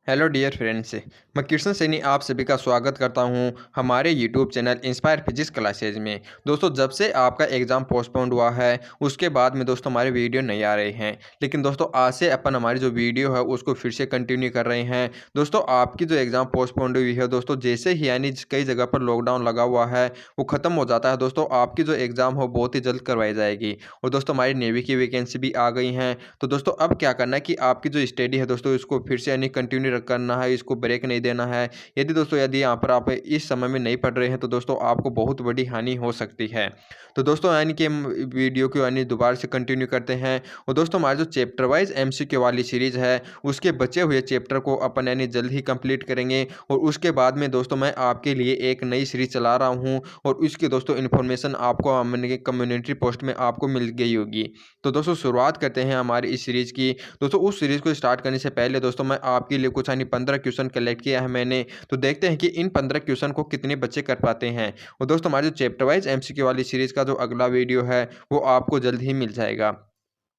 Hello dear friends. मैं कृष्ण सैनी आप सभी का स्वागत करता हूं हमारे YouTube channel inspire physics classes में। दोस्तों, जब से आपका एग्ज़ाम पोस्टपोन्ड हुआ है उसके बाद में दोस्तों हमारे वीडियो नहीं आ रहे हैं, लेकिन दोस्तों आज से अपन हमारी जो वीडियो है उसको फिर से कंटिन्यू कर रहे हैं। दोस्तों, आपकी जो एग्ज़ाम पोस्टपोन्ड हुई है दोस्तों, जैसे ही यानी कई जगह पर लॉकडाउन लगा हुआ है वो ख़त्म हो जाता है दोस्तों, आपकी जो एग्ज़ाम हो बहुत ही जल्द करवाई जाएगी। और दोस्तों हमारी नेवी की वैकेंसी भी आ गई हैं। तो दोस्तों अब क्या करना है कि आपकी जो स्टडी है दोस्तों इसको फिर से यानी कंटिन्यू करना है, इसको ब्रेक नहीं देना है। यदि यहाँ पर आप इस समय में नहीं पढ़ रहे हैं तो दोस्तों आपको बहुत बड़ी हानि हो सकती है। तो दोस्तों यानी कि हम वीडियो को यानी दोबारा से कंटिन्यू करते हैं। और दोस्तों हमारे जो चैप्टर वाइज एमसीक्यू वाली सीरीज़ है उसके बचे हुए चैप्टर को अपन यानी जल्द ही कंप्लीट करेंगे। और उसके बाद में दोस्तों मैं आपके लिए एक नई सीरीज़ चला रहा हूँ और उसकी दोस्तों इन्फॉर्मेशन आपको हमने कम्युनिटी पोस्ट में आपको मिल गई होगी। तो दोस्तों शुरुआत करते हैं हमारी इस सीरीज़ की। दोस्तों उस सीरीज़ को स्टार्ट करने से पहले दोस्तों मैं आपके लिए कुछ यानी 15 क्वेश्चन कलेक्ट किया है मैंने। तो देखते हैं कि इन 15 क्वेश्चन को कितने बच्चे कर पाते हैं। और दोस्तों हमारे जो चैप्टर वाइज एमसीक्यू वाली सीरीज़ का जो अगला वीडियो है वो आपको जल्द ही मिल जाएगा।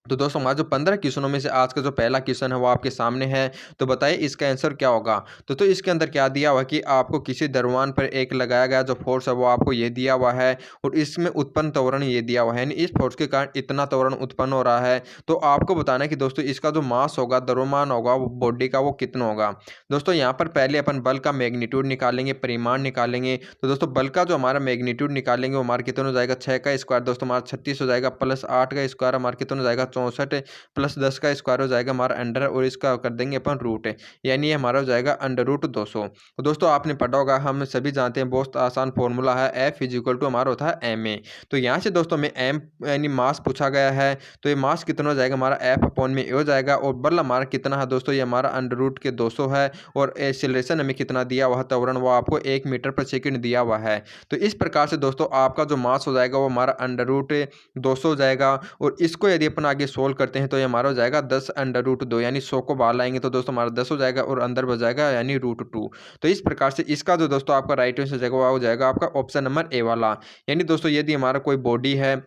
तो दोस्तों हमारा जो 15 क्वेश्चनों में से आज का जो पहला क्वेश्चन है वो आपके सामने है। तो बताइए इसका आंसर क्या होगा। तो इसके अंदर क्या दिया हुआ है कि आपको किसी द्रव्यमान पर एक लगाया गया जो फोर्स है वो आपको ये दिया हुआ है और इसमें उत्पन्न त्वरण ये दिया हुआ है, यानी इस फोर्स के कारण इतना त्वरण उत्पन्न हो रहा है। तो आपको बताना है कि दोस्तों इसका जो मास होगा, द्रव्यमान होगा वो बॉडी का वो कितना होगा। दोस्तों यहाँ पर पहले अपन बल का मैग्नीट्यूड निकालेंगे, परिमाण निकालेंगे। तो दोस्तों बल का जो हमारा मैग्नीट्यूड निकालेंगे वो हमारा कितना हो जाएगा, 6 का स्क्वायर दोस्तों हमारा 36 हो जाएगा, प्लस 8 का स्क्वायर हमारा कितना हो जाएगा 64, प्लस 10 का स्क्वायर हो जाएगा हमारा अंडर और इसका कर देंगे अपन रूट, यानी ये हमारा हो जाएगा अंडर रूट 200। तो दोस्तों आपने पढ़ा होगा, हम सभी जानते हैं बहुत आसान फॉर्मूला है, एफ इज इक्वल टू हमारा होता है एम ए। तो यहाँ से दोस्तों में एम यानी मास पूछा गया है। तो ये मास कितना हो जाएगा हमारा एफ अपॉन में ए हो जाएगा। और बल हमारा कितना है दोस्तों, ये हमारा अंडर रूट के 200 है। और एक्सीलरेशन हमें कितना दिया हुआ है, त्वरण, वो आपको 1 मीटर पर सेकंड दिया हुआ है। तो इस प्रकार से दोस्तों आपका जो मास हो जाएगा वो हमारा अंडर रूट 200 हो जाएगा। और इसको यदि अपन आगे सोल्व करते हैं तो ये हमारा हो जाएगा 10 अंडर रूट 2, यानी 100 को बाहर लाएंगे तो दोस्तों हमारा 10 हो जाएगा और अंदर बच जाएगा यानी रूट 2। तो इस प्रकार से इसका जो दोस्तों आपका राइट आंसर हो जाएगा वो हो जाएगा आपका ऑप्शन नंबर ए वाला। यानी दोस्तों यदि हमारा कोई बॉडी है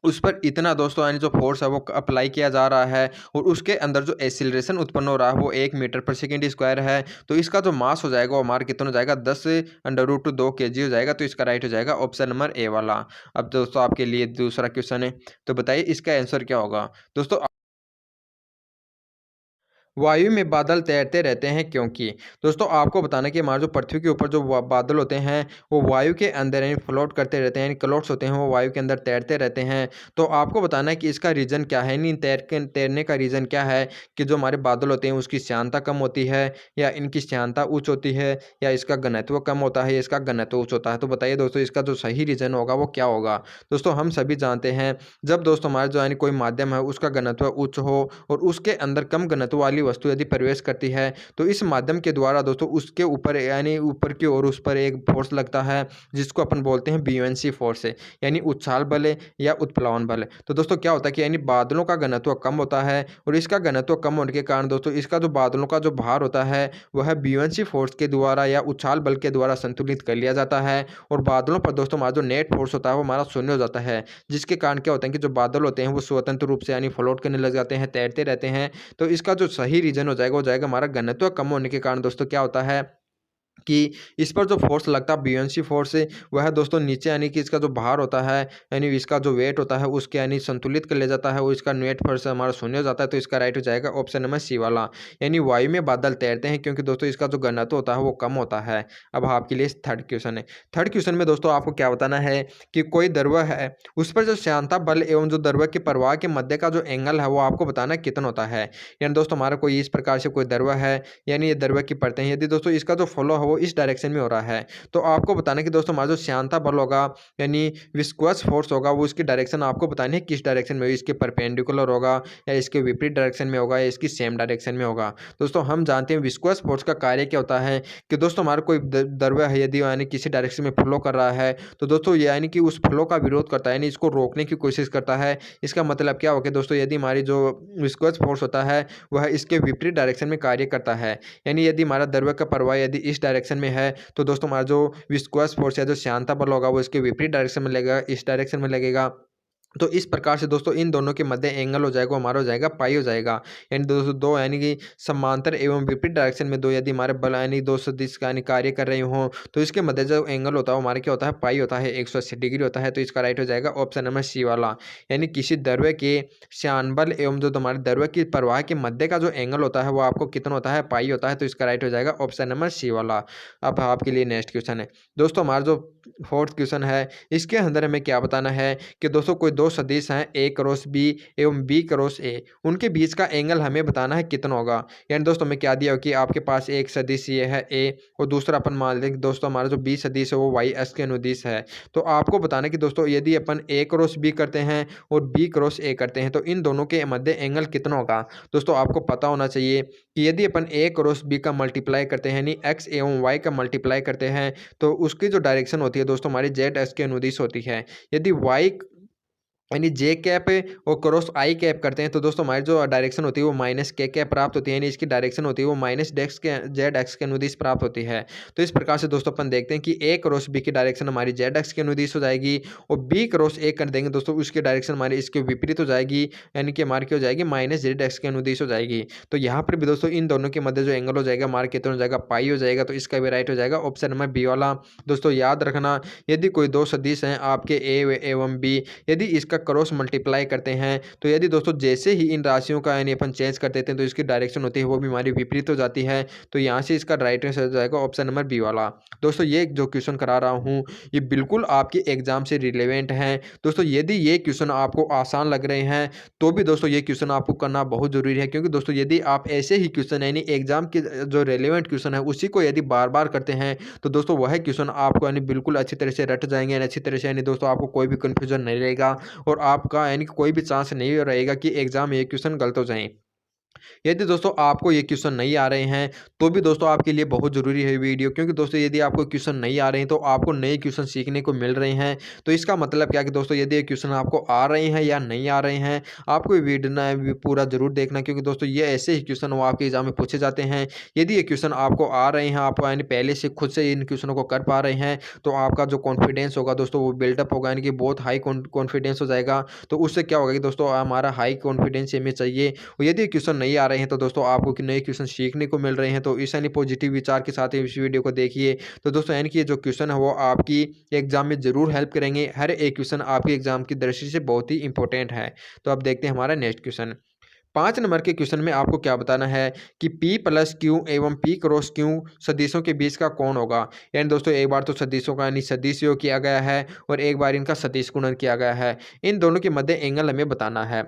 उस पर इतना दोस्तों यानी जो फोर्स है वो अप्लाई किया जा रहा है और उसके अंदर जो एक्सीलरेशन उत्पन्न हो रहा है वो 1 मीटर पर सेकंड स्क्वायर है। तो इसका जो मास हो जाएगा वो हमारा कितना हो जाएगा 10 अंडर रूट 2 केजी हो जाएगा। तो इसका राइट हो जाएगा ऑप्शन नंबर ए वाला। अब दोस्तों आपके लिए दूसरा क्वेश्चन है। तो बताइए इसका आंसर क्या होगा। दोस्तों वायु में बादल तैरते रहते हैं क्योंकि। दोस्तों आपको बताना कि हमारे जो पृथ्वी के ऊपर जो बादल होते हैं वो वायु के अंदर यानी फ्लोट करते रहते हैं, यानी क्लाउड्स होते हैं वो वायु के अंदर तैरते रहते हैं। तो आपको बताना है कि इसका रीज़न क्या है, यानी तैरने का रीज़न क्या है। कि जो हमारे बादल होते हैं उसकी श्यानता कम होती है या इनकी श्यानता उच्च होती है या इसका घनत्व कम होता है या इसका घनत्व उच्च होता है। तो बताइए दोस्तों इसका जो सही रीज़न होगा वो क्या होगा। दोस्तों हम सभी जानते हैं जब दोस्तों हमारे जो यानी कोई माध्यम है उसका घनत्व उच्च हो और उसके अंदर कम घनत्व वाली वस्तु यदि प्रवेश करती है तो इस माध्यम के द्वारा दोस्तों उसके ऊपर यानी ऊपर की ओर उस पर एक फोर्स लगता है जिसको अपन बोलते हैं बुयांसी फोर्स है, यानी उछाल बल है या उत्प्लावन बल है। तो दोस्तों क्या होता है कि यानी बादलों का घनत्व कम होता है और इसका घनत्व कम होने के कारण दोस्तों इसका जो बादलों का जो भार होता है वह बुयांसी फोर्स के द्वारा या उछाल बल के द्वारा संतुलित कर लिया जाता है। और बादलों पर दोस्तों हमारा जो नेट फोर्स होता है वो हमारा शून्य हो जाता है, जिसके कारण क्या होता है कि जो बादल होते हैं वो स्वतंत्र रूप से यानी फ्लोट करने लग जाते हैं, तैरते रहते हैं। तो इसका जो सही रीज़न हो जाएगा वो जाएगा हमारा घनत्व कम होने के कारण दोस्तों क्या होता है कि इस पर जो फोर्स लगता है बुयांसी फोर्स है वह दोस्तों नीचे यानी कि इसका जो भार होता है यानी इसका जो वेट होता है उसके यानी संतुलित कर ले जाता है और इसका नेट फोर्स हमारा शून्य हो जाता है। तो इसका राइट हो जाएगा ऑप्शन नंबर सी वाला, यानी वायु में बादल तैरते हैं क्योंकि दोस्तों इसका जो घनत्व होता है वो कम होता है। अब आपके लिए थर्ड क्वेश्चन है। थर्ड क्वेश्चन में दोस्तों आपको क्या बताना है कि कोई द्रव्य है उस पर जो श्यानता बल एवं जो द्रव्य के प्रवाह के मध्य का जो एंगल है वो आपको बताना कितना होता है। यानी दोस्तों हमारा कोई इस प्रकार से कोई द्रव्य है, यानी ये द्रव्य की परतें हैं, यदि दोस्तों इसका जो फ्लो है वो इस डायरेक्शन में हो रहा है तो आपको बताना कि दोस्तों हमारा जो श्यानता बल होगा यानी विस्कोस फोर्स होगा वो इसकी डायरेक्शन आपको बतानी है किस डायरेक्शन में होगी, इसके परपेंडिकुलर होगा या इसके विपरीत डायरेक्शन में होगा या इसकी सेम डायरेक्शन में होगा। दोस्तों हम जानते हैं विस्कोस फोर्स का कार्य क्या होता है कि दोस्तों हमारा कोई द्रव्य है यदि यानी किसी डायरेक्शन में फ्लो कर रहा है तो दोस्तों ये यानी कि उस फ्लो का विरोध करता है, यानी इसको रोकने की कोशिश करता है। इसका मतलब क्या होगा दोस्तों, यदि हमारी जो विस्कोस फोर्स होता है वह इसके विपरीत डायरेक्शन में कार्य करता है, यानी यदि हमारा द्रव्य का प्रवाह यदि इस डायरेक्शन में है तो दोस्तों हमारा जो विस्कोस फोर्स या जो श्यानता बल होगा वो इसके विपरीत डायरेक्शन में लगेगा, इस डायरेक्शन में लगेगा। तो इस प्रकार से दोस्तों इन दोनों के मध्य एंगल हो जाएगा, वो हमारा हो जाएगा पाई हो जाएगा। यानी दोस्तों दो यानी कि समांतर एवं विपरीत डायरेक्शन में दो यदि हमारे बल यानी दो सदिश यानी कार्य कर रहे हों, तो इसके मध्य जो एंगल होता है वो हमारा क्या होता है, पाई होता है, 180 डिग्री होता है। तो इसका राइट हो जाएगा ऑप्शन नंबर सी वाला। यानी किसी द्रव्य के श्यानबल एवं जो हमारे द्रव्य की प्रवाह के मध्य का जो एंगल होता है वो आपको कितना होता है, पाई होता है। तो इसका राइट हो जाएगा ऑप्शन नंबर सी वाला। अब आपके लिए नेक्स्ट क्वेश्चन है दोस्तों, हमारा जो फोर्थ क्वेश्चन है, इसके अंदर हमें क्या बताना है कि दोस्तों कोई दो सदिश हैं ए क्रॉस बी एवं बी क्रॉस ए, उनके बीच का एंगल हमें बताना है कितना होगा। यानी दोस्तों हमें क्या दिया हो कि आपके पास एक सदिश ये है ए और दूसरा अपन मान लें कि दोस्तों हमारा जो बी सदिश है वो वाई एक्स के अनुदिश है। तो आपको बताना है कि दोस्तों यदि अपन ए क्रॉस बी करते हैं और बी क्रॉस ए करते हैं तो इन दोनों के मध्य एंगल कितना होगा। दोस्तों आपको पता होना चाहिए कि यदि अपन ए क्रॉस बी का मल्टीप्लाई करते हैं यानी एक्स एवं वाई का मल्टीप्लाई करते हैं तो उसकी जो डायरेक्शन होती है दोस्तों हमारी जेड एक्स के अनुदिश होती है। यदि वाई यानी जे कैप और क्रॉस आई कैप करते हैं तो दोस्तों हमारी जो डायरेक्शन होती है वो माइनस के कैप प्राप्त होती है, यानी इसकी डायरेक्शन होती है वो माइनस डेक्स के जेड एक्स के अनुदिश प्राप्त होती है। तो इस प्रकार से दोस्तों अपन देखते हैं कि ए क्रॉस बी की डायरेक्शन हमारी जेड एक्स के अनुदिश हो जाएगी और बी क्रॉस ए कर देंगे दोस्तों उसकी डायरेक्शन हमारी इसके विपरीत हो जाएगी, यानी कि हमारी क्या हो जाएगी, माइनस जेड एक्स के अनुदिश हो जाएगी। तो यहाँ पर भी दोस्तों इन दोनों के मध्य जो एंगल हो जाएगा हमारा कितना हो जाएगा, पाई हो जाएगा। तो इसका भी राइट हो जाएगा ऑप्शन नंबर बी वाला। दोस्तों याद रखना यदि कोई दो सदिश हैं आपके ए एवं बी, यदि इसका क्रॉस मल्टीप्लाई करते हैं तो यदि दोस्तों जैसे ही इन राशियों का यानी अपन चेंज कर देते हैं तो इसकी डायरेक्शन होती है वो भी हमारी विपरीत हो जाती है। तो यहाँ से इसका राइट आंसर हो जाएगा ऑप्शन नंबर बी वाला। दोस्तों ये जो क्वेश्चन करा रहा हूँ ये बिल्कुल आपके एग्जाम से रिलेवेंट है। दोस्तों यदि ये क्वेश्चन आपको आसान लग रहे हैं तो भी दोस्तों ये क्वेश्चन आपको करना बहुत जरूरी है, क्योंकि दोस्तों यदि आप ऐसे ही क्वेश्चन यानी एग्जाम के जो रेलिवेंट क्वेश्चन है उसी को यदि बार बार करते हैं तो दोस्तों वह क्वेश्चन आपको यानी बिल्कुल अच्छी तरह से रट जाएंगे, यानी अच्छी तरह से यानी दोस्तों आपको कोई भी कन्फ्यूजन नहीं रहेगा और आपका यानी कि कोई भी चांस नहीं रहेगा कि एग्जाम में ये क्वेश्चन गलत हो जाएं। यदि दोस्तों आपको ये क्वेश्चन नहीं आ रहे हैं तो भी दोस्तों आपके लिए बहुत ज़रूरी है वीडियो, क्योंकि दोस्तों यदि आपको क्वेश्चन नहीं आ रहे हैं तो आपको नए क्वेश्चन सीखने को मिल रहे हैं। तो इसका मतलब क्या कि दोस्तों यदि ये क्वेश्चन आपको आ रहे हैं या नहीं आ रहे हैं, आपको ये वीडियो ना पूरा ज़रूर देखना, क्योंकि दोस्तों ये ऐसे ही क्वेश्चन वो आपके एग्जाम में पूछे जाते हैं। यदि ये क्वेश्चन आपको आ रहे हैं, आप यानी पहले से खुद से इन क्वेश्चनों को कर पा रहे हैं, तो आपका जो कॉन्फिडेंस होगा दोस्तों वो बिल्डअप होगा, यानी कि बहुत हाई कॉन्फिडेंस हो जाएगा। तो उससे क्या होगा कि दोस्तों हमारा हाई कॉन्फिडेंस हमें चाहिए। और यदि क्वेश्चन नहीं आ रहे हैं तो दोस्तों आपको कि नए क्वेश्चन सीखने को मिल रहे हैं, तो इस यानी पॉजिटिव विचार के साथ इस वीडियो को देखिए। तो दोस्तों यानी कि ये जो क्वेश्चन है वो आपकी एग्जाम में ज़रूर हेल्प करेंगे। हर एक क्वेश्चन आपके एग्जाम की दृष्टि से बहुत ही इंपॉर्टेंट है। तो अब देखते हैं हमारा नेक्स्ट क्वेश्चन। 5 नंबर के क्वेश्चन में आपको क्या बताना है कि P प्लस क्यू एवं P क्रॉस क्यू सदिशों के बीच का कौन होगा। यानी दोस्तों एक बार तो सदिशों का यानी सदिश योग किया गया है और एक बार इनका सदिश गुणन किया गया है। इन दोनों के मध्य एंगल हमें बताना है।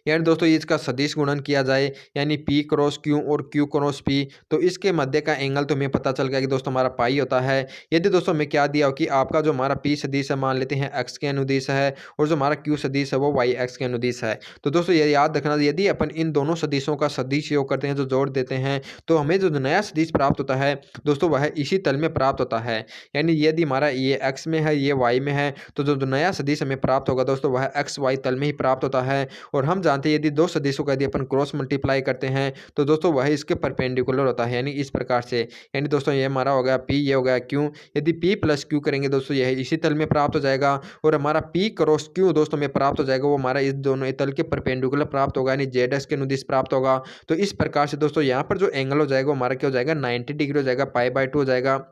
यानी दोस्तों ये इसका सदिश गुणन किया जाए यानी P क्रॉस Q और Q क्रॉस P, तो इसके मध्य का एंगल तो हमें पता चल गया कि दोस्तों हमारा पाई होता है। यदि दोस्तों हमें क्या दिया हो कि आपका जो हमारा P सदिश है मान लेते हैं x के अनुदिश है और जो हमारा Q सदिश है वो y x के अनुदिश है। तो दोस्तों ये याद रखना यदि अपन इन दोनों सदिशों का सदिश योग करते हैं, जो जोड़ देते हैं, तो हमें जो नया सदिश प्राप्त होता है दोस्तों वह इसी तल में प्राप्त होता है। यानी यदि हमारा ये x में है ये y में है तो जो नया सदिश हमें प्राप्त होगा दोस्तों वह एक्स वाई तल में ही प्राप्त होता है। और हम जानते हैं यदि दो सदिशों का यदि अपन क्रॉस मल्टीप्लाई करते हैं तो दोस्तों वह इसके परपेंडिकुलर होता है, यानी इस प्रकार से। यानी दोस्तों ये हमारा हो गया P, ये हो गया Q। यदि P प्लस Q करेंगे दोस्तों यह इसी तल में प्राप्त हो जाएगा और हमारा P क्रॉस Q दोस्तों में प्राप्त हो जाएगा वो हमारा इस दोनों तल के परपेंडिकुलर प्राप्त होगा, यानी जेड एक्स के अनुदिश प्राप्त होगा। तो इस प्रकार से दोस्तों यहाँ पर जो एंगल हो जाएगा हमारा क्या हो जाएगा, 90 डिग्री हो जाएगा, पाई/2 हो जाएगा।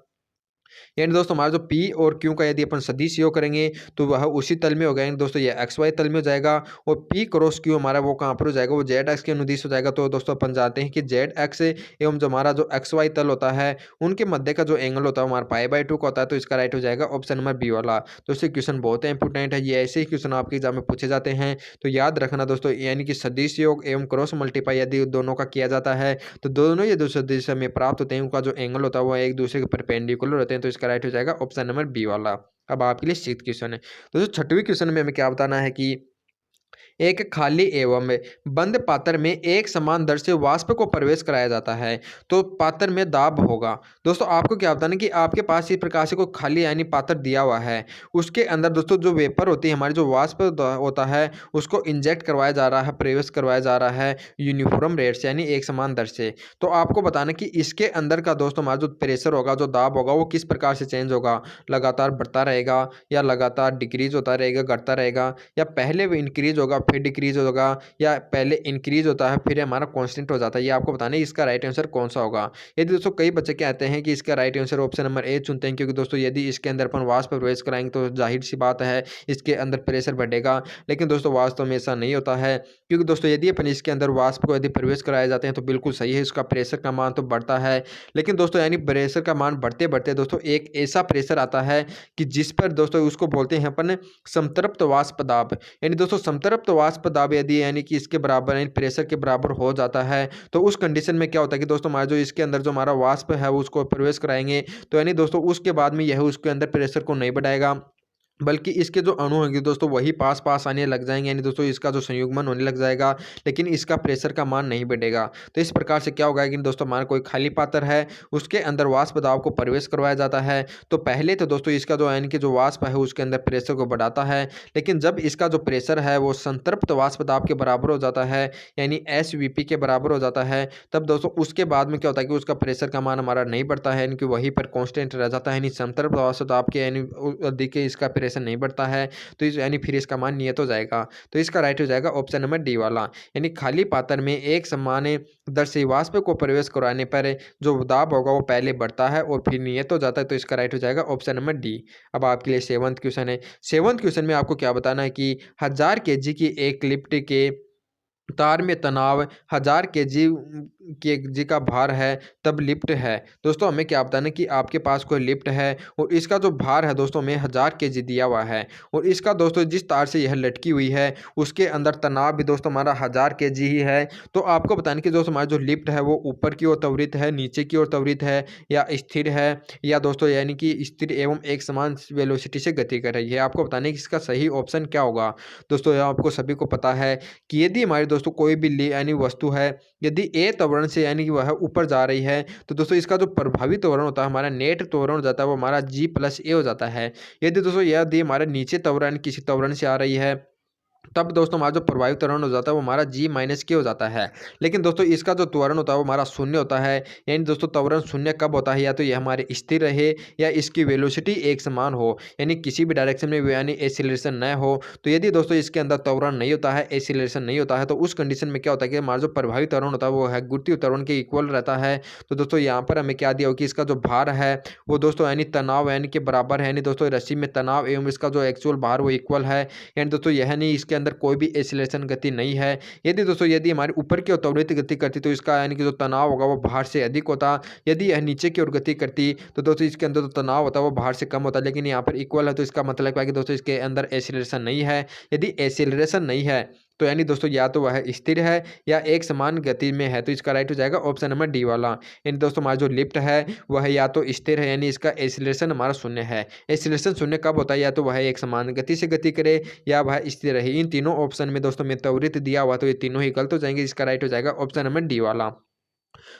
यानी दोस्तों हमारा जो P और Q का यदि अपन सदिश योग करेंगे तो वह उसी तल में हो गया, यानी दोस्तों ये XY तल में हो जाएगा और P क्रॉस Q हमारा वो कहाँ पर हो जाएगा, वो ZX के अनुदिश हो जाएगा। तो दोस्तों अपन जानते हैं कि ZX एवं जो हमारा जो XY तल होता है उनके मध्य का जो एंगल होता है हमारा पाई/2 का होता है। तो इसका राइट हो जाएगा ऑप्शन नंबर बी वाला। तो इससे क्वेश्चन बहुत इंपॉर्टेंट है, ये ऐसे ही क्वेश्चन आपके एग्जाम में पूछे जाते हैं। तो याद रखना दोस्तों यानी कि सदिश योग एवं क्रॉस मल्टीप्लाई यदि दोनों का किया जाता है तो दोनों ये जो सदिश हमें प्राप्त होते हैं उनका जो एंगल होता है वो एक दूसरे के परपेंडिकुलर होते हैं। तो इसका राइट हो जाएगा ऑप्शन नंबर बी वाला। अब आपके लिए सिक्स्थ क्वेश्चन है दोस्तों। छठवीं क्वेश्चन में हमें क्या बताना है कि एक खाली एवं बंद पात्र में एक समान दर से वाष्प को प्रवेश कराया जाता है तो पात्र में दाब होगा। दोस्तों आपको क्या बताना कि आपके पास इस प्रकार से कोई खाली यानी पात्र दिया हुआ है, उसके अंदर दोस्तों जो वेपर होती है हमारी, जो वाष्प होता है, उसको इंजेक्ट करवाया जा रहा है, प्रवेश करवाया जा रहा है यूनिफॉर्म रेट से यानी एक समान दर से। तो आपको बताना कि इसके अंदर का दोस्तों हमारा जो प्रेशर होगा, जो दाब होगा, वो किस प्रकार से चेंज होगा, लगातार बढ़ता रहेगा या लगातार डिक्रीज होता रहेगा, घटता रहेगा, या पहले वो इंक्रीज होगा फिर डिक्रीज होगा, या पहले इंक्रीज होता है फिर हमारा कांस्टेंट हो जाता है। ये आपको बताना है इसका राइट आंसर कौन सा होगा। यदि दोस्तों कई बच्चे कहते हैं कि इसका right answer option number A चुनते हैं, क्योंकि दोस्तों यदि इसके अंदर अपन वाष्प प्रवेश कराएंगे तो जाहिर सी बात है इसके अंदर प्रेशर बढ़ेगा। लेकिन दोस्तों वास्तव में ऐसा नहीं होता है, क्योंकि दोस्तों यदि अपन इसके अंदर वाष्प को यदि प्रवेश कराए जाते हैं तो बिल्कुल सही है, इसका प्रेशर का मान तो बढ़ता है। लेकिन दोस्तों यानी प्रेशर का मान बढ़ते बढ़ते दोस्तों एक ऐसा प्रेशर आता है कि जिस पर दोस्तों उसको बोलते हैं अपन संतृप्त वाष्प दाब। यानी दोस्तों संतृप्त वाष्प दाब यदि यानी कि इसके बराबर यानी प्रेशर के बराबर हो जाता है तो उस कंडीशन में क्या होता है कि दोस्तों हमारा जो इसके अंदर जो हमारा वाष्प है उसको प्रवेश कराएंगे तो यानी दोस्तों उसके बाद में यह उसके अंदर प्रेशर को नहीं बढ़ाएगा, बल्कि इसके जो अणु होंगे दोस्तों वही पास पास आने लग जाएंगे, यानी दोस्तों इसका जो संयुग्मन होने लग जाएगा, लेकिन इसका प्रेशर का मान नहीं बढ़ेगा। तो इस प्रकार से क्या होगा कि दोस्तों हमारा कोई खाली पात्र है, उसके अंदर वाष्प दाब को प्रवेश करवाया जाता है, तो पहले तो दोस्तों इसका जो यानी कि जो वाष्प है उसके अंदर प्रेशर को बढ़ाता है, लेकिन जब इसका जो प्रेशर है वो संतृप्त वाष्प दाब के बराबर हो जाता है यानी SVP के बराबर हो जाता है, तब दोस्तों उसके बाद में क्या होता है कि उसका प्रेशर का मान हमारा नहीं बढ़ता है, यानी कि वहीं पर कांस्टेंट रह जाता है, यानी संतृप्त वाष्प दाब के यानी अधिक इसका प्रेशर नहीं बढ़ता है, तो इस यानी फिर इसका मान नियत हो जाएगा। तो इसका राइट हो जाएगा ऑप्शन नंबर डी वाला, यानी खाली पात्र में एक समान दर से वाष्प को प्रवेश कराने पर जो दाब होगा वो पहले बढ़ता है और फिर नियत हो जाता है, तो इसका राइट हो जाएगा ऑप्शन नंबर डी। अब आपके लिए सेवंथ क्वेश्चन है। सेवंथ क्वेश्चन में आपको क्या बताना है कि 1000 केजी की एक लिफ्ट के तार में तनाव 1000 केजी का भार है तब लिफ्ट है। दोस्तों हमें क्या बताना है कि आपके पास कोई लिफ्ट है और इसका जो भार है दोस्तों में 1000 केजी दिया हुआ है, और इसका दोस्तों जिस तार से यह लटकी हुई है उसके अंदर तनाव भी दोस्तों हमारा 1000 केजी ही है। तो आपको बताना कि दोस्तों हमारा जो लिफ्ट है वो ऊपर की ओर त्वरित है, नीचे की ओर त्वरित है, या स्थिर है, या दोस्तों यानी कि स्थिर एवं एक समान वेलोसिटी से गति कर रही है। आपको बताना है कि इसका सही ऑप्शन क्या होगा। दोस्तों यह आपको सभी को पता है कि यदि हमारे दोस्तों कोई भी यानी वस्तु है, यदि ए त्वरण से यानी कि वह ऊपर जा रही है तो दोस्तों इसका जो प्रभावी त्वरण होता है, हमारा नेट त्वरण हो जाता है, वो हमारा G+A हो जाता है। यदि दोस्तों यदि हमारे नीचे त्वरण किसी त्वरण से आ रही है तब दोस्तों हमारा जो प्रभावी त्वरण हो जाता है वो हमारा G-K हो जाता है। लेकिन दोस्तों इसका जो त्वरण होता है वो हमारा शून्य होता है, यानी दोस्तों त्वरण शून्य कब होता है, या तो ये हमारे स्थिर रहे या इसकी वेलोसिटी एक समान हो, यानी किसी भी डायरेक्शन में यानी एसिलेशन न हो। तो यदि दोस्तों इसके अंदर त्वरण नहीं होता है, एसिलेशन नहीं होता है, तो उस कंडीशन में क्या होता है कि हमारा जो प्रभावी त्वरण होता है वो है गुरुत्वीय त्वरण के इक्वल रहता है। तो दोस्तों यहाँ पर हमें क्या दिया हो कि इसका जो भार है वो दोस्तों यानी तनाव यानी के बराबर है, यानी दोस्तों रस्सी में तनाव एवं इसका जो एक्चुअल भार वो इक्वल है, यानी दोस्तों यह नहीं इसके अंदर कोई भी एसिलेशन गति नहीं है। यदि दोस्तों यदि हमारी ऊपर की ओर त्वरित गति करती तो इसका यानी कि जो तनाव होगा वो भार से अधिक होता, यदि यह नीचे की ओर गति करती तो दोस्तों इसके अंदर जो तनाव होता है वो भार से कम होता, लेकिन यहाँ पर इक्वल है, तो इसका मतलब क्या है कि दोस्तों इसके अंदर एसिलेशन नहीं है। यदि एसिलेशन नहीं है तो यानी दोस्तों या तो वह स्थिर है या एक समान गति में है, तो इसका राइट हो जाएगा ऑप्शन नंबर डी वाला। यानी दोस्तों हमारा जो लिफ्ट है वह या तो स्थिर है यानी इसका एसिलेशन हमारा शून्य है। एसिलेशन शून्य कब होता है, या तो वह एक समान गति से गति करे या वह स्थिर रहे। इन तीनों ऑप्शन में दोस्तों में त्वरित दिया हुआ तो ये तीनों ही गलत हो जाएंगे। इसका राइट हो जाएगा ऑप्शन नंबर डी वाला।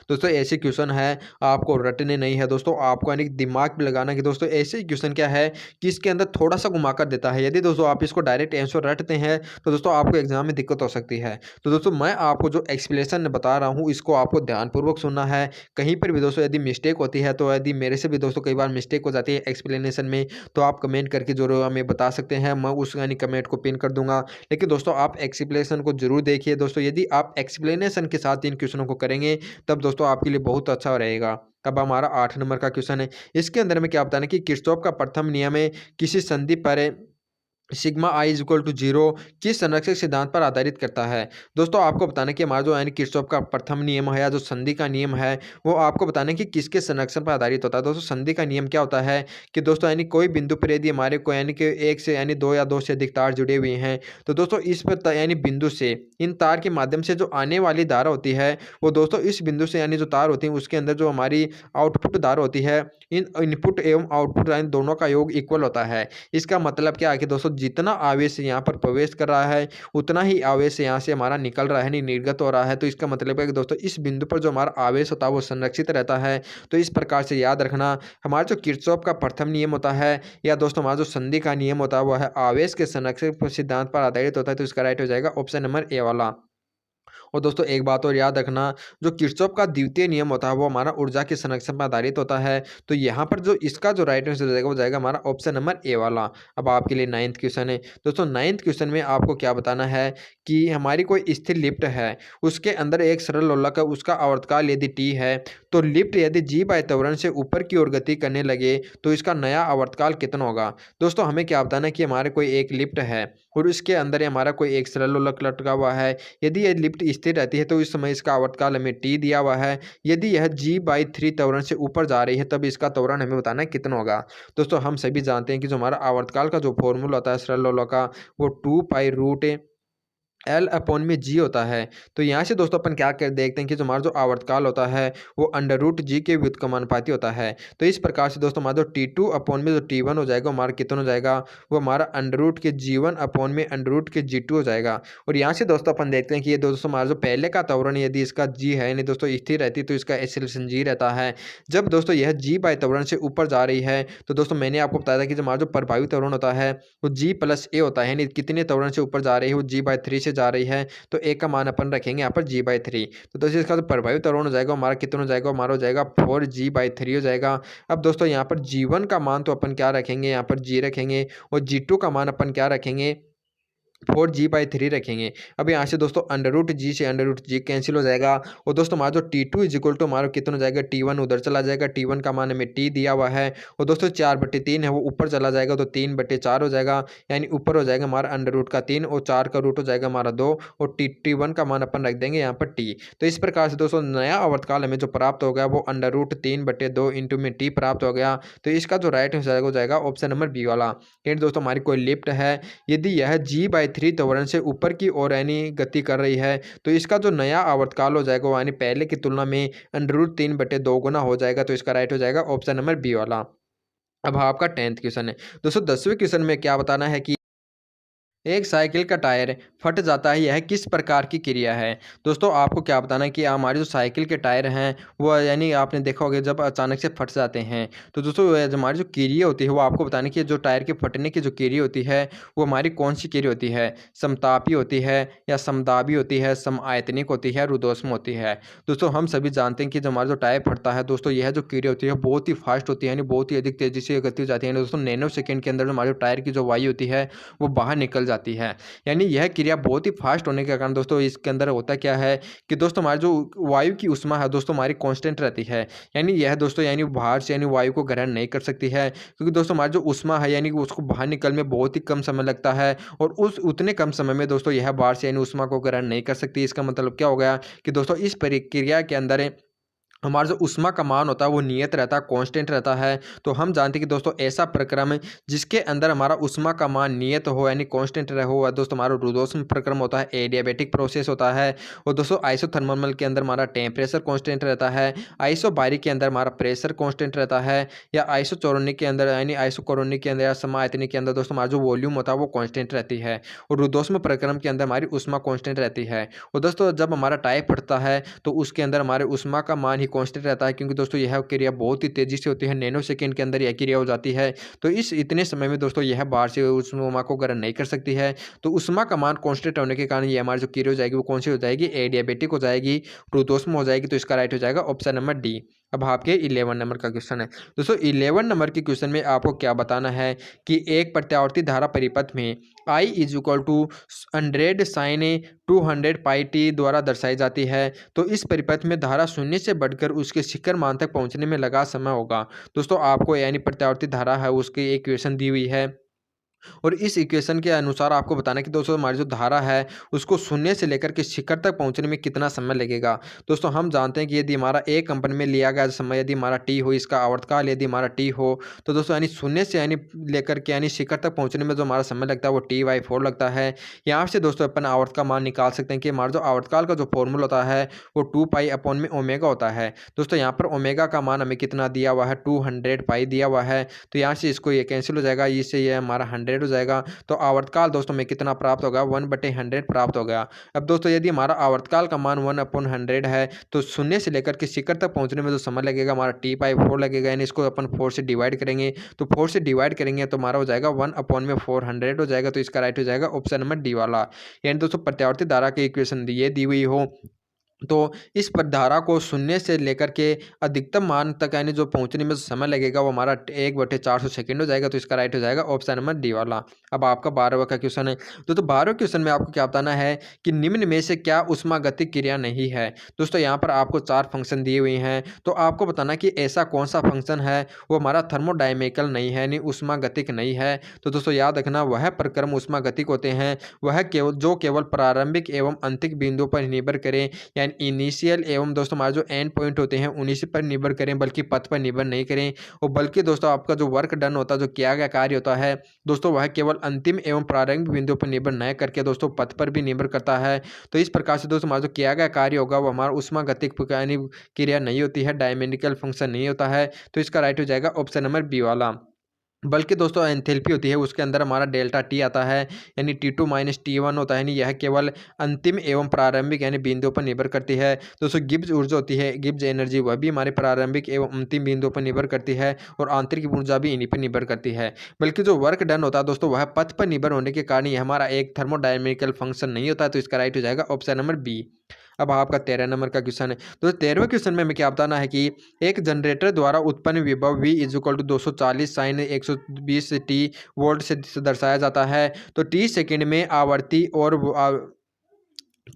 दोस्तों ऐसे क्वेश्चन है आपको रटने नहीं है दोस्तों, आपको यानी दिमाग पे लगाना कि दोस्तों ऐसे क्वेश्चन क्या है कि इसके अंदर थोड़ा सा घुमाकर देता है। यदि दोस्तों आप इसको डायरेक्ट आंसर रटते हैं तो दोस्तों आपको एग्जाम में दिक्कत हो सकती है। तो दोस्तों मैं आपको जो एक्सप्लेनेशन बता रहा हूँ इसको आपको ध्यानपूर्वक सुनना है। कहीं पर भी दोस्तों यदि मिस्टेक होती है, तो यदि मेरे से भी दोस्तों कई बार मिस्टेक हो जाती है एक्सप्लेनेशन में, तो आप कमेंट करके जरूर हमें बता सकते हैं, मैं उस यानी कमेंट को पिन कर दूंगा। लेकिन दोस्तों आप एक्सप्लेनेशन को जरूर देखिए दोस्तों, यदि आप एक्सप्लेनेशन के साथ इन क्वेश्चनों को करेंगे तब दोस्तों आपके लिए बहुत अच्छा रहेगा। अब हमारा 8 नंबर का क्वेश्चन है। इसके अंदर में क्या बताना है कि किरचॉफ का प्रथम नियम है किसी संधि पर sigma I is equal to 0 किस संरक्षक सिद्धांत पर आधारित करता है। दोस्तों आपको बताना कि हमारा जो यानी किरचॉफ का प्रथम नियम है या जो संधि का नियम है वो आपको बताना है कि किसके संरक्षण पर आधारित होता है। दोस्तों संधि का नियम क्या होता है कि दोस्तों यानी कोई बिंदु पर यदि हमारे को यानी कि एक से यानी दो या दो से अधिक तार जुड़े हुए हैं, तो दोस्तों इस पर यानी बिंदु से इन तार के माध्यम से जो आने वाली धारा होती है वो दोस्तों इस बिंदु से यानी जो तार होती है उसके अंदर जो हमारी आउटपुट धारा होती है, इन इनपुट एवं आउटपुट यानी दोनों का योग इक्वल होता है। इसका मतलब क्या है कि दोस्तों जितना आवेश यहाँ पर प्रवेश कर रहा है उतना ही आवेश यहाँ से हमारा निकल रहा है, नहीं निर्गत हो रहा है। तो इसका मतलब है कि दोस्तों इस बिंदु पर जो हमारा आवेश होता है वो संरक्षित रहता है। तो इस प्रकार से याद रखना, हमारा जो किरचॉफ का प्रथम नियम होता है या दोस्तों हमारा जो संधि का नियम होता है वह है आवेश के संरक्षण सिद्धांत पर आधारित होता है। तो इसका राइट हो जाएगा ऑप्शन नंबर ए वाला। और दोस्तों एक बात और याद रखना, जो किरचॉफ का द्वितीय नियम होता है वो हमारा ऊर्जा के संरक्षण पर आधारित होता है। तो यहाँ पर जो इसका जो राइट आंसर हो जाएगा वो जाएगा हमारा ऑप्शन नंबर ए वाला। अब आपके लिए 9th क्वेश्चन है। दोस्तों 9th क्वेश्चन में आपको क्या बताना है कि हमारी कोई स्थिर लिफ्ट है, उसके अंदर एक सरल लोलक है, उसका आवर्तकाल यदि टी है, तो लिफ्ट यदि जी बाय त्वरण से ऊपर की ओर गति करने लगे तो इसका नया आवर्तकाल कितना होगा। दोस्तों हमें क्या बताना है कि हमारे कोई एक लिफ्ट है और उसके अंदर हमारा कोई एक सरल लोलक लटका हुआ है। यदि यह लिफ्ट स्थिर रहती है तो इस समय इसका आवर्तकाल हमें टी दिया हुआ है। यदि यह g/3 त्वरण से ऊपर जा रही है तब इसका त्वरण हमें बताना है कितना होगा। दोस्तों हम सभी जानते हैं कि जो हमारा आवर्तकाल का जो फॉर्मूला होता है सरल लोलक का, वो 2π√L अपॉन में जी होता है। तो यहाँ से दोस्तों अपन क्या कर देखते हैं कि जो हमारा जो आवर्तकाल होता है वो √g के व्युत्क्रमानुपाती होता है। तो इस प्रकार से दोस्तों हमारा जो T2 अपॉन में जो T1 हो जाएगा हमारा कितना हो जाएगा, वो हमारा √g1 अपॉन में √g2 हो जाएगा। और यहाँ से दोस्तों अपन देखते हैं कि ये दोस्तों हमारा जो पहले का त्वरण यदि इसका g है यानी दोस्तों स्थिर रहती है तो इसका एक्सेलरेशन g रहता है। जब दोस्तों यह g बाय त्वरण से ऊपर जा रही है तो दोस्तों मैंने आपको बताया था कि जो हमारा जो प्रभावी त्वरण होता है वो g+a होता है, यानी कितने त्वरण से ऊपर जा रही है वो g/3 से जा रही है। तो ए का मान अपन रखेंगे यहाँ पर g/3। तो दोस्तों इसका जो प्रभावी त्वरण हो जाएगा हमारा कितना हो जाएगा, हमारा हो जाएगा 4g/3 हो जाएगा। अब दोस्तों यहाँ पर g1 का मान तो अपन क्या रखेंगे, यहाँ पर g रखेंगे और g2 का मान अपन क्या रखेंगे, 4g/3 रखेंगे। अब यहाँ से दोस्तों √g से √g कैंसिल हो जाएगा और दोस्तों हमारा जो T2 इज इक्वल टू हमारा कितना हो जाएगा, T1 उधर चला जाएगा, T1 का मान हमें T दिया हुआ है और दोस्तों 4/3 है वो ऊपर चला जाएगा तो 3/4 हो जाएगा, यानी ऊपर हो जाएगा हमारा √3 और 4 का रूट हो जाएगा हमारा 2 और T1 का मान अपन रख देंगे यहाँ पर T। तो इस प्रकार से दोस्तों नया आवर्तकाल हमें जो प्राप्त हो गया वो √3/2 इंटू में T प्राप्त हो गया। तो इसका जो राइट आंसर हो जाएगा ऑप्शन नंबर बी वाला। यानी दोस्तों हमारी कोई लिफ्ट है, यदि यह g/3 त्वरण से ऊपर की ओर यानी गति कर रही है तो इसका जो नया आवर्तकाल हो जाएगा वो यानी पहले की तुलना में √3/2 गुना हो जाएगा। तो इसका राइट हो जाएगा ऑप्शन नंबर बी वाला। अब आपका 10th क्वेश्चन है। दोस्तों 10वें क्वेश्चन में क्या बताना है कि एक साइकिल का टायर फट जाता है, यह किस प्रकार की क्रिया है। दोस्तों आपको क्या बताना है कि हमारे जो साइकिल के टायर हैं वो यानी आपने देखा होगा जब अचानक से फट जाते हैं तो दोस्तों हमारी जो क्रिया होती है वो आपको बताने की, जो टायर के फटने की जो क्रिया होती है वो हमारी कौन सी क्रिया होती है, समतापी होती है या समदाबी होती है, समआयतनिक होती है, रुद्धोष्म होती है। दोस्तों हम सभी जानते हैं कि जो हमारा जो टायर फटता है दोस्तों यह जो क्रिया होती है बहुत ही फास्ट होती है, यानी बहुत ही अधिक तेजी से गति हो जाती है। दोस्तों नैनो सेकेंड के अंदर जो हमारे टायर की जो वायु होती है वो बाहर निकल जाती है, यानी यह क्रिया बहुत ही फास्ट होने के कारण दोस्तों इसके अंदर होता क्या है कि दोस्तों हमारी जो वायु की ऊष्मा है दोस्तों हमारी कांस्टेंट रहती है, यानी यह दोस्तों यानी बाहर से यानी वायु को ग्रहण नहीं कर सकती है, क्योंकि दोस्तों हमारी जो ऊष्मा है यानी उसको बाहर निकल में बहुत ही कम समय लगता है और उस उतने कम समय में दोस्तों यह बाहर से यानी ऊष्मा को ग्रहण नहीं कर सकती। इसका मतलब क्या हो गया कि दोस्तों इस प्रक्रिया के अंदर हमारा जो ऊष्मा का मान होता है वो नियत रहता है, कांस्टेंट रहता है। तो हम जानते हैं कि दोस्तों ऐसा प्रक्रम है जिसके अंदर हमारा ऊष्मा का मान नियत हो यानी कांस्टेंट रहो दोस्तों हमारा रुद्धोष्म प्रक्रम होता है, एडियाबैटिक प्रोसेस होता है। और दोस्तों आइसोथर्मल के अंदर हमारा टेम्परेचर कांस्टेंट रहता है, आइसोबारिक के अंदर हमारा प्रेशर कांस्टेंट रहता है, या आइसोचौर्निक के अंदर यानी आइसोकोरोनिक के अंदर या समायतनिक के अंदर दोस्तों हमारा जो वॉल्यूम होता है वो कांस्टेंट रहती है। और रुद्धोष्म प्रक्रम के अंदर हमारी ऊष्मा कांस्टेंट रहती है। और दोस्तों जब हमारा टायर फटता है तो उसके अंदर हमारे ऊष्मा का मान ही कांस्टेंट रहता है, क्योंकि दोस्तों यह क्रिया बहुत ही तेजी से होती है, नैनो सेकंड के अंदर यह क्रिया हो जाती है। तो इस इतने समय में दोस्तों यह बाहर से ऊष्मा को ग्रहण नहीं कर सकती है। तो ऊष्मा का मान कांस्टेंट होने के कारण ये हमारी जो क्रिया हो जाएगी वो कौन सी हो जाएगी, एडियाबैटिक हो जाएगी, रुद्धोष्म हो जाएगी। तो इसका राइट हो जाएगा ऑप्शन नंबर डी। अब आपके 11 नंबर का क्वेश्चन है। दोस्तों 11 नंबर के क्वेश्चन में आपको क्या बताना है कि एक प्रत्यावर्ती धारा परिपथ में I is equal to 100 sine 200 pi T द्वारा दर्शाई जाती है। तो इस परिपथ में धारा शून्य से बढ़कर उसके शिखर मान तक पहुंचने में लगा समय होगा। दोस्तों आपको यानी प्रत्यावर्ती धारा है उसकी इक्वेशन दी हुई है और इस इक्वेशन के अनुसार आपको बताना है कि दोस्तों हमारी जो धारा है उसको शून्य से लेकर के शिखर तक पहुंचने में कितना समय लगेगा। दोस्तों हम जानते हैं कि यदि हमारा एक कंपन में लिया गया समय यदि हमारा टी हो, इसका आवर्तकाल यदि हमारा टी हो, तो दोस्तों यानी शून्य से यानी लेकर के यानी शिखर तक पहुंचने में जो हमारा समय लगता है वो T/4 लगता है। यहाँ से दोस्तों अपन आवर्त का मान निकाल सकते हैं कि हमारा जो आवर्तकाल का जो फॉर्मूला होता है वो 2π अपॉन में ओमेगा होता है। दोस्तों यहाँ पर ओमेगा का मान हमें कितना दिया हुआ है, 200 पाई दिया हुआ है। तो यहाँ से इसको ये कैंसिल हो जाएगा, इससे ये हमारा 100 100 हो जाएगा, तो आवर्तकाल दोस्तों में कितना प्राप्त होगा, 1/100 प्राप्त हो गया। अब दोस्तों यदि हमारा आवर्तकाल का मान 1/100 है, तो शून्य से लेकर के शिखर तक पहुंचने में जो समय लगेगा हमारा t/4 लगेगा, यानी इसको अपन 4 से डिवाइड करेंगे, तो 4 से डिवाइड करेंगे तो हमारा हो जाएगा 1/400 हो जाएगा। तो इसका राइट हो जाएगा ऑप्शन नंबर डी वाला। यानी दोस्तों प्रत्यावर्ती धारा की इक्वेशन ये दी हुई हो, तो इस पर धारा को शून्य से लेकर के अधिकतम मान तक यानी जो पहुंचने में जो समय लगेगा वो हमारा 1/400 सेकंड हो जाएगा। तो इसका राइट हो जाएगा ऑप्शन नंबर डी वाला। अब आपका 12वां का क्वेश्चन है। तो 12वें क्वेश्चन में आपको क्या बताना है कि निम्न में से क्या ऊष्मागतिक क्रिया नहीं है। दोस्तों यहाँ पर आपको 4 फंक्शन दिए हुए हैं, तो आपको बताना कि ऐसा कौन सा फंक्शन है वो हमारा थर्मोडायनेमिकल नहीं है, यानी ऊष्मागतिक नहीं है। तो दोस्तों याद रखना, वह प्रक्रम ऊष्मागतिक होते हैं वह केवल प्रारंभिक एवं अंतिम बिंदुओं पर निर्भर करें, यानी इनिशियल एवं दोस्तों हमारे जो एंड पॉइंट होते हैं उन्हीं से पर निर्भर करें, बल्कि पथ पर निर्भर नहीं करें। और बल्कि दोस्तों आपका जो वर्क डन होता है, जो किया गया कार्य होता है दोस्तों, वह केवल अंतिम एवं प्रारंभिक बिंदुओं पर निर्भर न करके दोस्तों पथ पर भी निर्भर करता है। तो इस प्रकार से दोस्तों हमारा जो किया गया कार्य होगा वो हमारा ऊष्मागतिक यानी क्रिया नहीं होती है, डायमेंडिकल फंक्शन नहीं होता है। तो इसका राइट हो जाएगा ऑप्शन नंबर बी वाला। बल्कि दोस्तों एंथैल्पी होती है उसके अंदर हमारा डेल्टा टी आता है, यानी T2 माइनस T1 होता है, यानी यह केवल अंतिम एवं प्रारंभिक यानी बिंदुओं पर निर्भर करती है। दोस्तों गिब्स ऊर्जा होती है, गिब्स एनर्जी, वह भी हमारे प्रारंभिक एवं अंतिम बिंदुओं पर निर्भर करती है, और आंतरिक ऊर्जा भी इन्हीं पर निर्भर करती है। बल्कि जो वर्क डन होता है दोस्तों वह पथ पर निर्भर होने के कारण यह हमारा एक थर्मोडायनेमिकल फंक्शन नहीं होता है। तो इसका राइट हो जाएगा ऑप्शन नंबर बी। अब आपका 13 नंबर का क्वेश्चन है। तो 13वें क्वेश्चन में हमें क्या बताना है कि एक जनरेटर द्वारा उत्पन्न विभव V = 240 साइन 120 टी वोल्ट से दर्शाया जाता है। तो टी सेकंड में आवर्ती और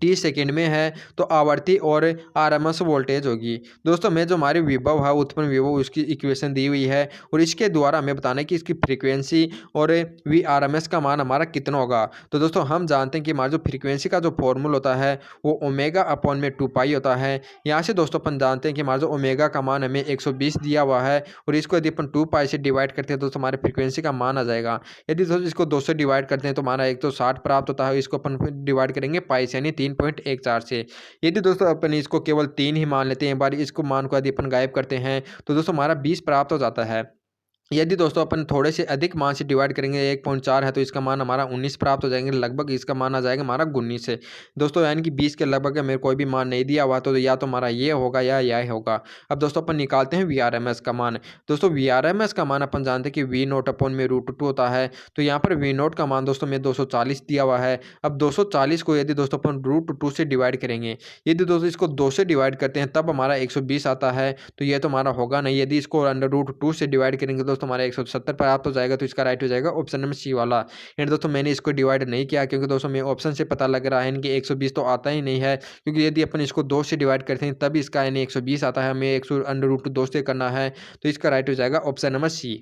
टी सेकंड में है तो आवर्ती और आरएमएस वोल्टेज होगी। दोस्तों में जो हमारी विभव है, उत्पन्न विभव, उसकी इक्वेशन दी हुई है, और इसके द्वारा हमें बताना है कि इसकी फ्रीक्वेंसी और वी आरएमएस का मान हमारा कितना होगा। तो दोस्तों हम जानते हैं कि हमारा जो फ्रीक्वेंसी का जो फॉर्मूला होता है वो ω/2π होता है। यहाँ से दोस्तों अपन जानते हैं कि हमारा जो ओमेगा का मान हमें 120 दिया हुआ है, और इसको यदि अपन 2π से डिवाइड करते हैं तो दोस्तों हमारे फ्रीक्वेंसी का मान आ जाएगा। यदि दोस्तों इसको 2 से डिवाइड करते हैं तो हमारा 160 प्राप्त होता है, इसको अपन डिवाइड करेंगे पाई से, यानी 3.14 से। यदि दोस्तों अपन इसको केवल 3 ही मान लेते हैं, एक बार इसको मान को यदि अपन गायब करते हैं तो दोस्तों हमारा 20 प्राप्त हो जाता है। यदि दोस्तों अपन थोड़े से अधिक मान से डिवाइड करेंगे, 1.4 है तो इसका मान हमारा 19 प्राप्त हो जाएंगे, लगभग इसका मान आ जाएगा हमारा 19 से। दोस्तों यानी कि 20 के लगभग मेरे कोई भी मान नहीं दिया हुआ, तो या तो हमारा ये होगा या यह होगा। अब दोस्तों अपन निकालते हैं VRMS का मान। दोस्तों VRMS का मान अपन जानते हैं कि V0/√2 होता है। तो यहाँ पर V0 का मान दोस्तों में 240 दिया हुआ है। अब 240 को यदि दोस्तों अपन √2 से डिवाइड करेंगे, यदि दोस्तों इसको 2 से डिवाइड करते हैं तब हमारा 120 आता है, तो ये तो हमारा होगा नहीं। यदि इसको √2 से डिवाइड करेंगे दोस्तों हमारा 170 प्राप्त हो जाएगा। तो इसका राइट हो जाएगा ऑप्शन नंबर सी वाला। यानी दोस्तों मैंने इसको डिवाइड नहीं किया क्योंकि दोस्तों मैं ऑप्शन से पता लग रहा है इनके 120 तो आता ही नहीं है, क्योंकि यदि अपन इसको 2 से डिवाइड करते हैं तब इसका यानी 120 आता है, हमें 100√2 से करना है। तो इसका राइट हो जाएगा ऑप्शन नंबर सी।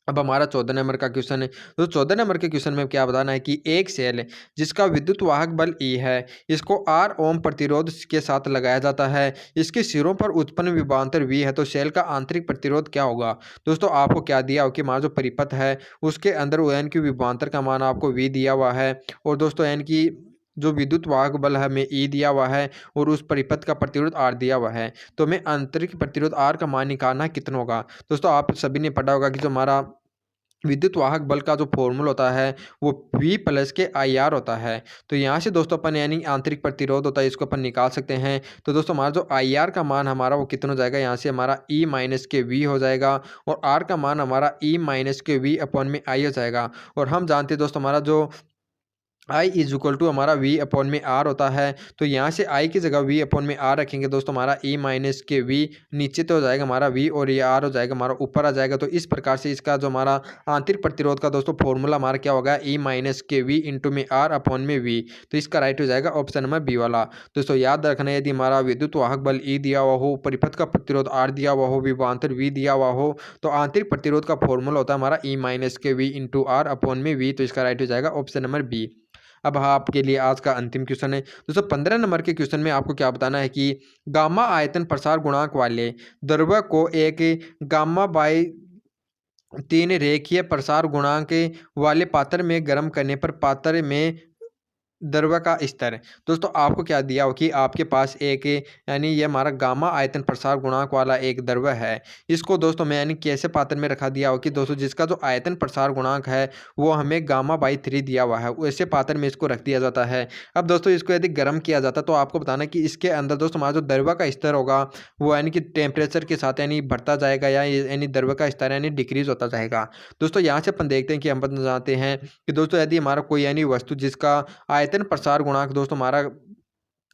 अब हमारा 14 नंबर का क्वेश्चन है। तो 14 नंबर के क्वेश्चन में क्या बताना है कि एक सेल जिसका विद्युत वाहक बल E है, इसको R ओम प्रतिरोध के साथ लगाया जाता है, इसके सिरों पर उत्पन्न विभवांतर V है, तो सेल का आंतरिक प्रतिरोध क्या होगा। दोस्तों आपको क्या दिया हो कि हमारा जो परिपथ है उसके अंदर यानी कि विभवांतर का मान आपको V दिया हुआ है, और दोस्तों यानी कि जो विद्युत वाहक बल हमें E दिया हुआ है, और उस परिपथ का प्रतिरोध R दिया हुआ है। तो हमें आंतरिक प्रतिरोध R का मान निकालना कितना होगा। दोस्तों आप सभी ने पढ़ा होगा कि जो हमारा विद्युत वाहक बल का जो फॉर्मूला होता है वो V+IR होता है। तो यहाँ से दोस्तों अपन यानी आंतरिक प्रतिरोध होता है, इसको अपन निकाल सकते हैं। तो दोस्तों हमारा जो IR का मान हमारा वो कितना हो जाएगा, यहाँ से हमारा E-V हो जाएगा, और R का मान हमारा E-V/I हो जाएगा। और हम जानते हैं दोस्तों हमारा जो I = हमारा V/R होता है। तो यहाँ से I की जगह V/R रखेंगे दोस्तों, हमारा E-V नीचे तो हो जाएगा हमारा V, और ये R हो जाएगा हमारा ऊपर आ जाएगा। तो इस प्रकार से इसका जो हमारा आंतरिक प्रतिरोध का दोस्तों फॉर्मूला हमारा क्या होगा, E-V × R/V। तो इसका राइट हो जाएगा ऑप्शन नंबर बी वाला। दोस्तों याद रखना, यदि हमारा विद्युत वाहक बल E दिया हुआ हो, परिपथ का प्रतिरोध R दिया हुआ हो, विभवांतर V दिया हुआ हो, तो आंतरिक प्रतिरोध का फॉर्मूला होता है हमारा E-V × R/V। तो इसका राइट हो जाएगा ऑप्शन नंबर बी। अब हाँ आपके लिए आज का अंतिम क्वेश्चन है। दोस्तों 15 नंबर के क्वेश्चन में आपको क्या बताना है कि गामा आयतन प्रसार गुणांक वाले द्रव्य को एक गामा/3 रेखीय प्रसार गुणांक वाले पात्र में गर्म करने पर पात्र में द्रव्य का स्तर। दोस्तों आपको क्या दिया हो कि आपके पास एक यानी ये हमारा गामा आयतन प्रसार गुणांक वाला एक द्रव्य है। इसको दोस्तों मैं यानी कैसे पात्र में रखा दिया हो कि दोस्तों जिसका जो आयतन प्रसार गुणांक है वो हमें गामा/3 दिया हुआ है, वैसे पात्र में इसको रख दिया जाता है। अब दोस्तों इसको यदि गर्म किया जाता है तो आपको बताना कि इसके अंदर दोस्तों हमारा जो द्रव्य का स्तर होगा वो यानी कि टेम्परेचर के साथ यानी बढ़ता जाएगा या यानी द्रव्य का स्तर यानी डिक्रीज होता जाएगा। दोस्तों यहाँ से अपन देखते हैं कि हम बन जाते हैं कि दोस्तों यदि हमारा कोई यानी वस्तु जिसका आयतन प्रसार गुणांक दोस्तों हमारा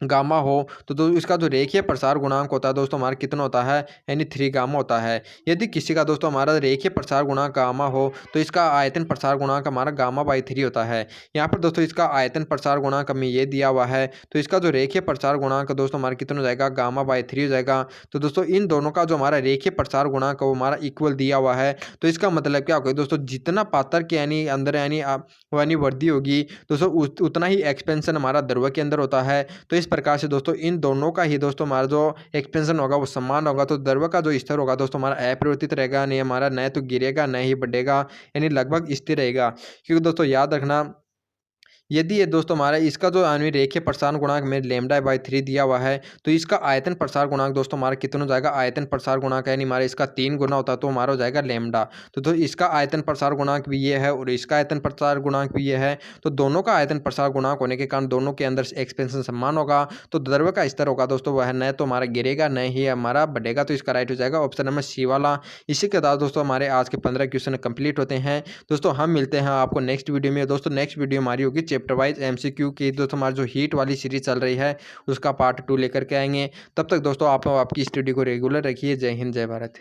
गामा हो तो इसका जो रेखीय प्रसार गुणांक होता है दोस्तों हमारा कितना होता है यानी 3 गामा होता है। यदि किसी का दोस्तों हमारा रेखीय प्रसार गुणांक गामा हो तो इसका आयतन प्रसार गुणांक हमारा गामा/3 होता है। यहाँ पर दोस्तों इसका आयतन प्रसार गुणांक हमें ये दिया हुआ है तो इसका जो रेखीय प्रसार गुणांक दोस्तों हमारा कितना हो जाएगा गामा/3 हो जाएगा। तो दोस्तों इन दोनों का जो हमारा रेखीय प्रसार गुणांक है वो हमारा इक्वल दिया हुआ है। तो इसका मतलब क्या होगा दोस्तों जितना पात्र के यानी अंदर यानी यानी वृद्धि होगी दोस्तों उतना ही एक्सपेंशन हमारा द्रव्य के अंदर होता है। तो इस प्रकार से दोस्तों इन दोनों का ही दोस्तों हमारा जो एक्सपेंशन होगा वो समान होगा। तो द्रव्य का जो स्तर होगा दोस्तों हमारा अपरिवर्तित रहेगा, नहीं हमारा न तो गिरेगा न ही बढ़ेगा, यानी लगभग स्थिर रहेगा। क्योंकि दोस्तों याद रखना यदि ये दोस्तों हमारा इसका जो यानी रेखीय प्रसार गुणांक में λ/3 दिया हुआ है तो इसका आयतन प्रसार गुणांक दोस्तों हमारा कितना हो जाएगा आयतन प्रसार गुणांक यानी हमारा इसका 3 गुना होता है तो हमारा हो जाएगा लैम्बडा। तो इसका आयतन प्रसार गुणांक भी ये है और इसका आयतन प्रसार गुणांक भी ये है। तो दोनों का आयतन प्रसार गुणांक होने के कारण दोनों के अंदर एक्सपेंशन समान होगा। तो द्रव्य का स्तर होगा दोस्तों वह न तो हमारा गिरेगा न ही हमारा बढ़ेगा। तो इसका राइट हो जाएगा ऑप्शन नंबर सी वाला। इसी के साथ दोस्तों हमारे आज के 15 क्वेश्चन कंप्लीट होते हैं। दोस्तों हम मिलते हैं आपको नेक्स्ट वीडियो में। दोस्तों नेक्स्ट वीडियो हमारी होगी चैप्टर वाइज MCQ की। दोस्तों हमारी जो हीट वाली सीरीज चल रही है उसका पार्ट 2 लेकर के आएंगे। तब तक दोस्तों आप आपकी स्टडी को रेगुलर रखिए। जय हिंद, जय भारत।